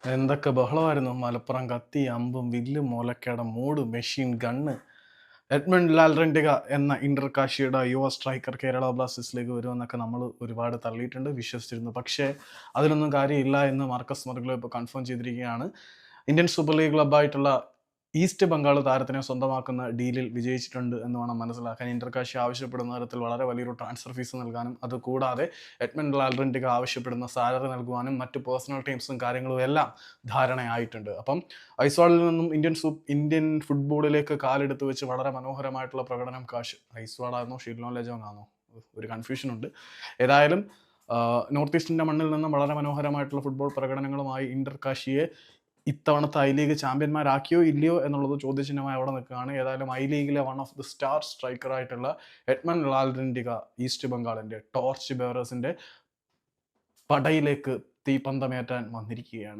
എന്തൊക്കെ ബഹളമായിരുന്നു. മലപ്പുറം കത്തി, അമ്പും, വില്ലും, ഒലക്കയുടെ മൂട്, മെഷീൻ ഗണ്ണ്. എഡ്മണ്ട് ലാൽറെൻഡിക എന്ന ഇന്റർ കാശിയുടെ യുവ സ്ട്രൈക്കർ കേരള ബ്ലാസ്റ്റേഴ്സിലേക്ക് വരുമെന്നൊക്കെ നമ്മൾ ഒരുപാട് തള്ളിയിട്ടുണ്ട്, വിശ്വസിച്ചിരുന്നു. പക്ഷേ അതിലൊന്നും കാര്യമില്ല എന്ന് മാർക്കസ് മർഗ്ലോ ഇപ്പോൾ കൺഫേം ചെയ്തിരിക്കുകയാണ്. ഇന്ത്യൻ സൂപ്പർ ലീഗ് ക്ലബ്ബായിട്ടുള്ള ഈസ്റ്റ് ബംഗാൾ താരത്തിനെ സ്വന്തമാക്കുന്ന ഡീലിൽ വിജയിച്ചിട്ടുണ്ട് എന്ന് വേണം മനസ്സിലാക്കാൻ. ഇന്റർകാശി ആവശ്യപ്പെടുന്ന തരത്തിൽ വളരെ വലിയൊരു ട്രാൻസ്ഫർ ഫീസ് നൽകാനും അതുകൂടാതെ എഡ്മണ്ട് ലാൽറെൻഡിക ആവശ്യപ്പെടുന്ന സാലറി നൽകുവാനും മറ്റ് പേഴ്സണൽ ടീംസും കാര്യങ്ങളും എല്ലാം ധാരണയായിട്ടുണ്ട്. അപ്പം ഐസ്വാളിൽ നിന്നും ഇന്ത്യൻ ഫുട്ബോളിലേക്ക് കാലെടുത്ത് വെച്ച് വളരെ മനോഹരമായിട്ടുള്ള പ്രകടനം ഐസ്വാളാണോ ഷില്ലോൺ ലജോങ് ആണോ, ഒരു കൺഫ്യൂഷൻ ഉണ്ട്. ഏതായാലും നോർത്ത് ഈസ്റ്റിൻ്റെ മണ്ണിൽ നിന്നും വളരെ മനോഹരമായിട്ടുള്ള ഫുട്ബോൾ പ്രകടനങ്ങളുമായി ഇന്റർ കാശിയെ ഇത്തവണത്തെ ഐ ലീഗ് ചാമ്പ്യന്മാരാക്കിയോ ഇല്ലയോ എന്നുള്ളത് ചോദ്യചിഹ്നമായി അവിടെ നിൽക്കുകയാണ്. ഏതായാലും ഐ ലീഗിലെ വൺ ഓഫ് ദി സ്റ്റാർ സ്ട്രൈക്കറായിട്ടുള്ള എഡ്മണ്ട് ലാൽറെൻഡിക ഈസ്റ്റ് ബംഗാളിൻ്റെ ടോർച്ച് ബെയറേഴ്സിൻ്റെ പടയിലേക്ക് തീപ്പന്തമേറ്റാൻ വന്നിരിക്കുകയാണ്.